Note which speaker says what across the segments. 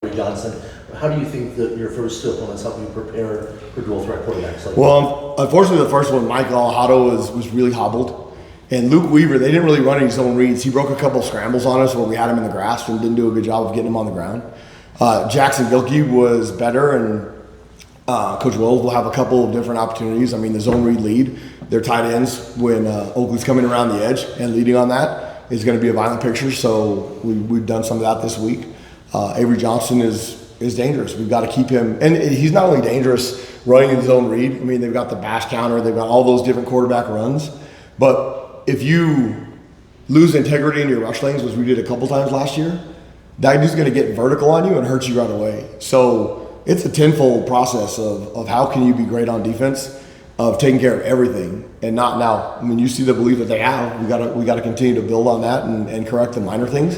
Speaker 1: Johnson. How do you think that your first two opponents help you prepare for dual threat quarterbacks?
Speaker 2: Well, unfortunately, the first one, Mike Alejado, was really hobbled. And Luke Weaver, they didn't really run any zone reads. He broke a couple scrambles on us where we had him in the grass and didn't do a good job of getting him on the ground. Jackson Gilkey was better, and Coach Wells will have a couple of different opportunities. I mean, the zone read lead, their tight ends, when Oakley's coming around the edge and leading on that is going to be a violent picture. So we've done some of that this week. Avery Johnson is dangerous. We've got to keep him, and he's not only dangerous running in zone read. I mean, they've got the bash counter, they've got all those different quarterback runs. But if you lose integrity in your rush lanes, which we did a couple times last year, that dude's going to get vertical on you and hurt you right away. So it's a tenfold process of how can you be great on defense, of taking care of everything and not now. I mean, you see the belief that they have. We got to continue to build on that and correct the minor things.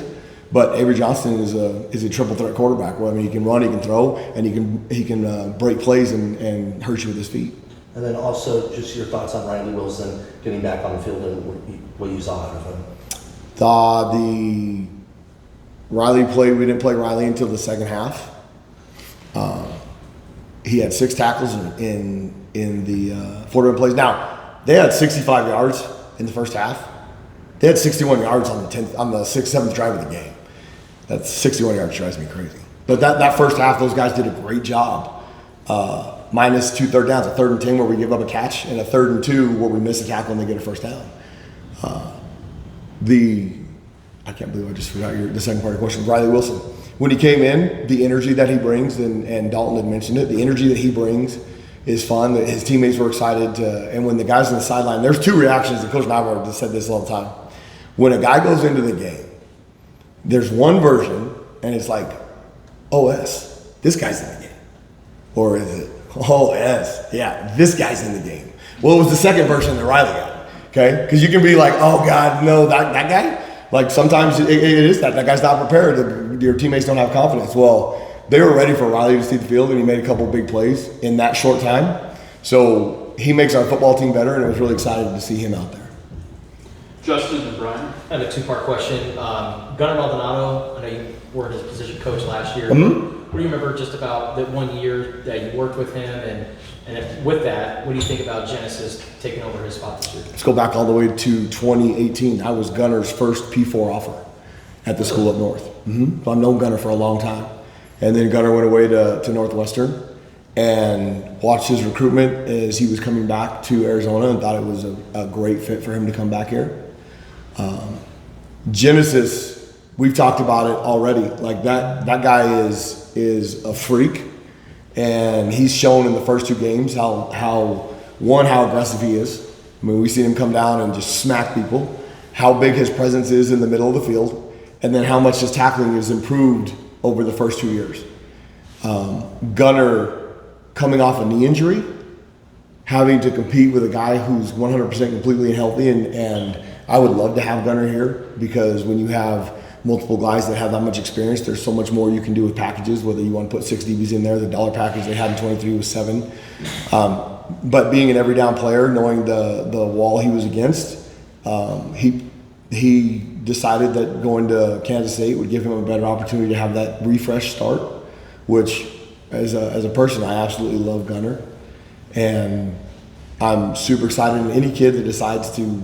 Speaker 2: But Avery Johnson is a triple threat quarterback. Well, I mean, he can run, he can throw, and he can break plays and hurt you with his feet.
Speaker 1: And then also just your thoughts on Riley Wilson getting back on the field and what you saw out of him.
Speaker 2: The Riley play, we didn't play Riley until the second half. He had 6 tackles in the 4 plays. Now, they had 65 yards in the first half. They had 61 yards on the 6th, 7th drive of the game. That's 61 yards drives me crazy. But that first half, those guys did a great job. Minus 2 third downs, a 3rd and 10 where we give up a catch, and a 3rd and 2 where we miss a tackle and they get a first down. I can't believe I just forgot the second part of your question. Riley Wilson. When he came in, the energy that he brings, and Dalton had mentioned it, the energy that he brings is fun. That his teammates were excited and when the guys on the sideline, there's 2 reactions, and Coach Nyberg has said this all the time. When a guy goes into the game, there's one version, and it's like, OS, this guy's in the game. Or is it, OS, yeah, this guy's in the game. Well, it was the second version that Riley got, okay? Because you can be like, oh, God, no, that guy? Like, sometimes it is that guy's not prepared. Your teammates don't have confidence. Well, they were ready for Riley to see the field, and he made a couple big plays in that short time. So he makes our football team better, and I was really excited to see him out there.
Speaker 3: Justin and Brian.
Speaker 4: I have a 2-part question. Gunnar Maldonado, I know you were his position coach last year.
Speaker 2: Mm-hmm.
Speaker 4: What do you remember just about that 1 year that you worked with him? And with that, what do you think about Genesis taking over his spot this year?
Speaker 2: Let's go back all the way to 2018. I was Gunnar's first P4 offer at the school up north. Mm-hmm. So I've known Gunnar for a long time. And then Gunnar went away to Northwestern and watched his recruitment as he was coming back to Arizona and thought it was a great fit for him to come back here. Genesis, we've talked about it already. Like that guy is a freak, and he's shown in the first 2 games how aggressive he is. I mean, we've seen him come down and just smack people, how big his presence is in the middle of the field, and then how much his tackling has improved over the first 2 years. Gunnar coming off a knee injury, having to compete with a guy who's 100% completely healthy, and I would love to have Gunnar here, because when you have multiple guys that have that much experience, there's so much more you can do with packages, whether you want to put 6 DBs in there. The dollar package they had in 23 was 7. But being an every down player, knowing the wall he was against, he decided that going to Kansas State would give him a better opportunity to have that refresh start, which as a person, I absolutely love Gunnar. And I'm super excited. And any kid that decides to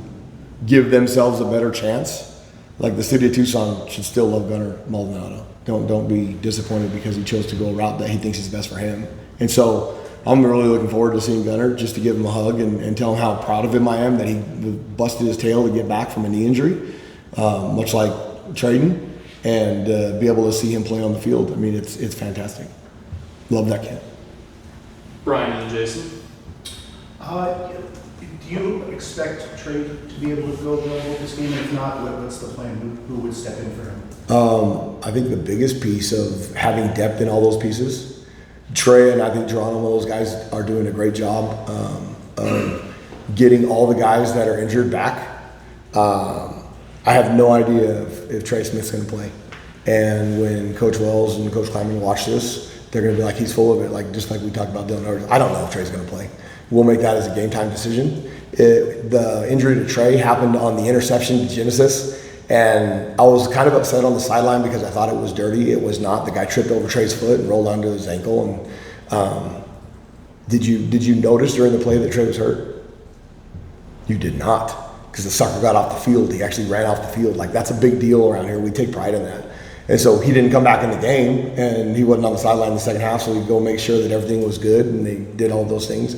Speaker 2: give themselves a better chance, like the city of Tucson should still love Gunnar Maldonado. Don't be disappointed because he chose to go a route that he thinks is best for him. And so I'm really looking forward to seeing Gunnar, just to give him a hug and tell him how proud of him I am that he busted his tail to get back from a knee injury, much like Traden, and be able to see him play on the field. I mean, it's fantastic. Love that kid.
Speaker 3: Brian and Jason.
Speaker 5: Do you expect Trey to be able to go available this game? If not, what's the plan? Who would step in for him?
Speaker 2: I think the biggest piece of having depth in all those pieces, Trey and I think Geronimo, those guys are doing a great job of getting all the guys that are injured back. I have no idea if Trey Smith's going to play. And when Coach Wells and Coach Kleiman watch this, they're going to be like, he's full of it, like just like we talked about Dylan Hurts. I don't know if Trey's going to play. We'll make that as a game time decision. The injury to Trey happened on the interception to Genesis, And I was kind of upset on the sideline because I thought it was dirty. It was not. The guy tripped over Trey's foot and rolled onto his ankle. And did you notice during the play that Trey was hurt? You did not, because the sucker got off the field. He actually ran off the field. Like, that's a big deal around here. We take pride in that. And so he didn't come back in the game, and he wasn't on the sideline in the second half, so we'd go make sure that everything was good, and they did all those things.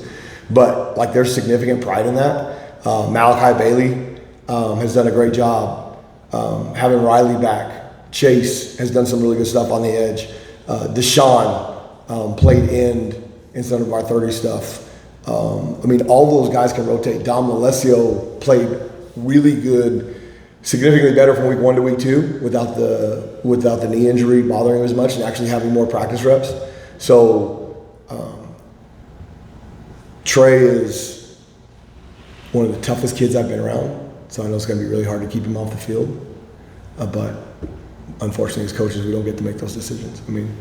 Speaker 2: But, like, there's significant pride in that. Malachi Bailey has done a great job having Riley back. Chase has done some really good stuff on the edge. Deshaun played end instead of our 30 stuff. I mean, all those guys can rotate. Dom Alessio played really good, significantly better from week 1 to week 2 without the knee injury bothering him as much and actually having more practice reps. So Trey is one of the toughest kids I've been around. So I know it's going to be really hard to keep him off the field. But unfortunately, as coaches, we don't get to make those decisions. I mean,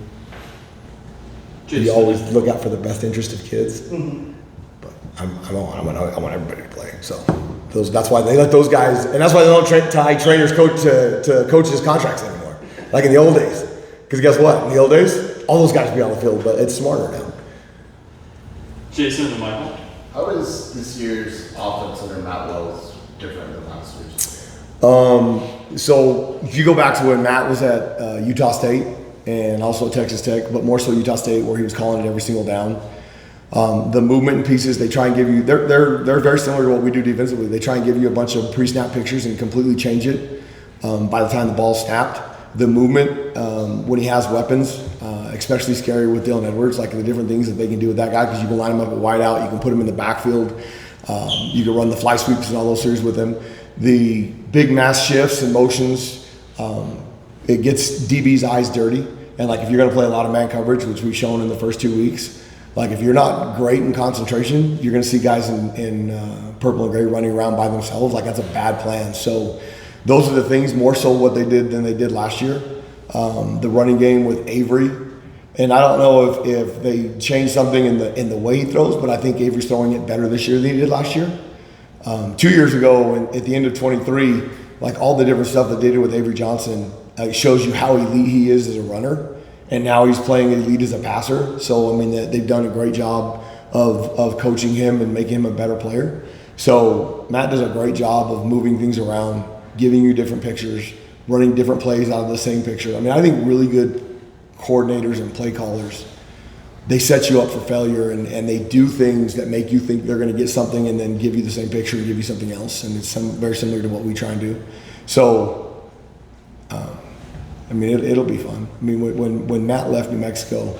Speaker 2: you always look out for the best interest of kids. Mm-hmm. But I want everybody to play. So that's why they let those guys, and that's why they don't tie trainers to coaches' contracts anymore, like in the old days. Because guess what? In the old days, all those guys would be on the field, but it's smarter now.
Speaker 3: Jason and Michael.
Speaker 6: How is this year's offense under Matt Wells different than last year's?
Speaker 2: So if you go back to when Matt was at Utah State and also Texas Tech, but more so Utah State, where he was calling it every single down. The movement and pieces they try and give you, they're very similar to what we do defensively. They try and give you a bunch of pre-snap pictures and completely change it by the time the ball's snapped. The movement, when he has weapons, especially scary with Dylan Edwards, like the different things that they can do with that guy, because you can line him up at wide out, you can put him in the backfield, you can run the fly sweeps and all those series with him. The big mass shifts and motions, it gets DB's eyes dirty. And like if you're going to play a lot of man coverage, which we've shown in the first 2 weeks, like if you're not great in concentration, you're going to see guys in purple and gray running around by themselves. Like that's a bad plan. So those are the things more so what they did than they did last year. The running game with Avery, and I don't know if they changed something in the way he throws, but I think Avery's throwing it better this year than he did last year. 2 years ago, at the end of 23, like all the different stuff that they did with Avery Johnson, it shows you how elite he is as a runner, and now he's playing elite as a passer. So I mean, they've done a great job of coaching him and making him a better player. So Matt does a great job of moving things around, giving you different pictures, running different plays out of the same picture. I mean, I think really good coordinators and play callers, they set you up for failure, and they do things that make you think they're going to get something and then give you the same picture and give you something else. And it's very similar to what we try and do. So, I mean, it'll be fun. I mean, when Matt left New Mexico,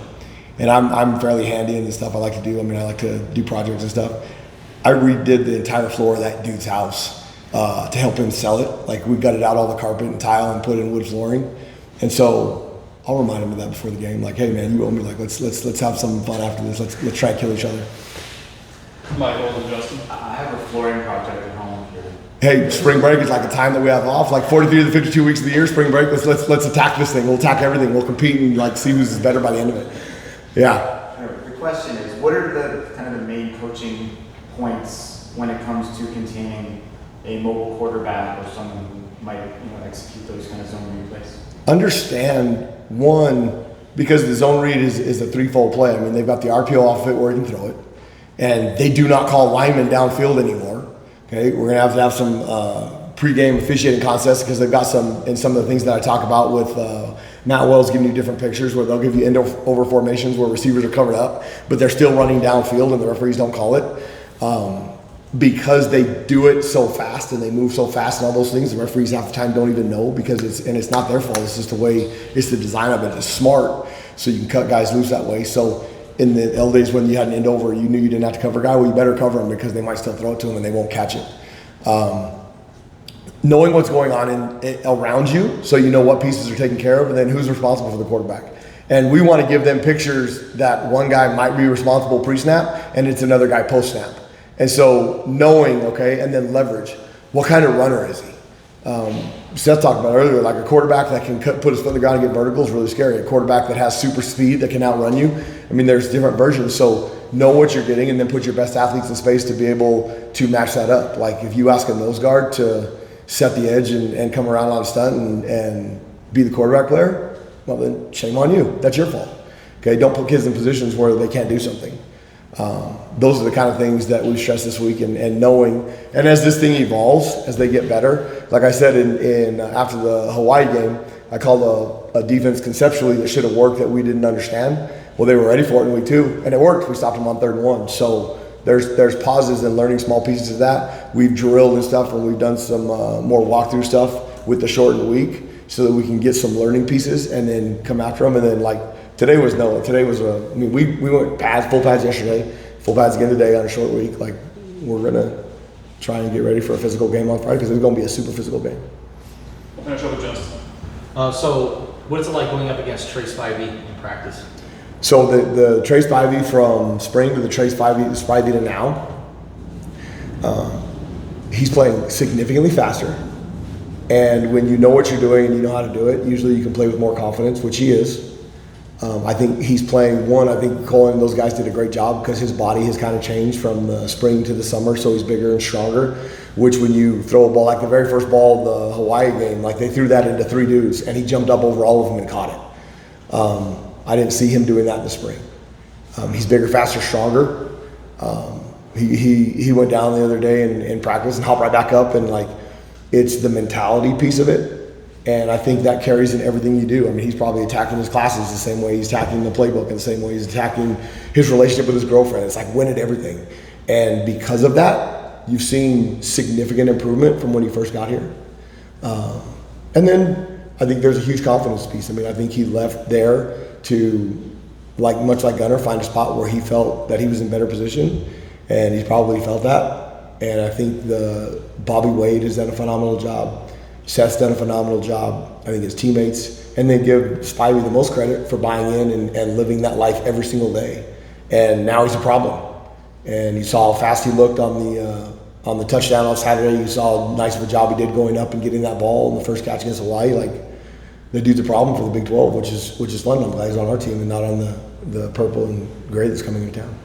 Speaker 2: and I'm fairly handy in the stuff I like to do. I mean, I like to do projects and stuff. I redid the entire floor of that dude's house to help him sell it. Like we gutted out all the carpet and tile and put in wood flooring. And so I'll remind him of that before the game. Like, hey man, you owe me. Like, let's have some fun after this. Let's try and kill each other.
Speaker 3: Michael and Justin.
Speaker 6: I have a flooring project at home here.
Speaker 2: Hey, spring break is like a time that we have off. Like 43 to 52 weeks of the year, spring break. Let's attack this thing. We'll attack everything. We'll compete and like see who's better by the end of it. Yeah.
Speaker 7: The question is, what are the kind of the main coaching points when it comes to containing a mobile quarterback or someone who might execute those kind of zone read plays?
Speaker 2: Understand one, because the zone read is a threefold play. I mean, they've got the RPO off of it where you can throw it, and they do not call linemen downfield anymore. Okay, we're gonna have some pregame officiating contests because they've got some of the things that I talk about with Matt Wells giving you different pictures where they'll give you end over formations where receivers are covered up, but they're still running downfield and the referees don't call it. Because they do it so fast and they move so fast and all those things, the referees half the time don't even know because it's not their fault. It's just the way, it's the design of it. It's smart, so you can cut guys loose that way. So in the old days when you had an end over, you knew you didn't have to cover a guy. Well, you better cover him because they might still throw it to him and they won't catch it. Knowing what's going on around you, so you know what pieces are taken care of, and then who's responsible for the quarterback. And we want to give them pictures that one guy might be responsible pre-snap and it's another guy post-snap. And so knowing, okay, and then leverage. What kind of runner is he? Seth talked about earlier, like a quarterback that can put his foot on the ground and get vertical is really scary. A quarterback that has super speed that can outrun you. I mean, there's different versions. So know what you're getting and then put your best athletes in space to be able to match that up. Like if you ask a nose guard to set the edge and come around on a stunt and be the quarterback player, well then shame on you. That's your fault. Okay, don't put kids in positions where they can't do something. Those are the kind of things that we've stressed this week, and knowing, and as this thing evolves, as they get better, like I said in after the Hawaii game, I called a defense conceptually that should have worked that we didn't understand. Well, they were ready for it in week 2, and it worked. We stopped them on 3rd and 1. So there's pauses and learning small pieces of that. We've drilled and stuff, and we've done some more walkthrough stuff with the shortened week so that we can get some learning pieces and then come after them. And then like today was we went full pads yesterday, full pads again today on a short week. Like we're gonna try and get ready for a physical game on Friday because it's gonna be a super physical game.
Speaker 3: We'll finish up with Justin.
Speaker 4: So what is it like going up against Trace Spivey in practice?
Speaker 2: So the Trace Spivey from spring to the Trace Spivey to now, he's playing significantly faster. And when you know what you're doing and you know how to do it, usually you can play with more confidence, which he is. I think he's playing I think Colin and those guys did a great job because his body has kind of changed from the spring to the summer, so he's bigger and stronger, which when you throw a ball, like the very first ball of the Hawaii game, like they threw that into 3 dudes and he jumped up over all of them and caught it. I didn't see him doing that in the spring. He's bigger, faster, stronger. He went down the other day in practice and hopped right back up, and like it's the mentality piece of it. And I think that carries in everything you do. I mean, he's probably attacking his classes the same way he's attacking the playbook and the same way he's attacking his relationship with his girlfriend. It's like win at everything. And because of that, you've seen significant improvement from when he first got here. And then I think there's a huge confidence piece. I mean, I think he left there to, much like Gunnar, find a spot where he felt that he was in better position. And he probably felt that. And I think Bobby Wade has done a phenomenal job. Seth's done a phenomenal job. I think his teammates, and they give Spivey the most credit for buying in and living that life every single day. And now he's a problem. And you saw how fast he looked on the touchdown on Saturday. You saw how nice of a job he did going up and getting that ball in the first catch against Hawaii. Like the dude's a problem for the Big 12, which is fun. I'm glad he's on our team and not on the purple and gray that's coming into town.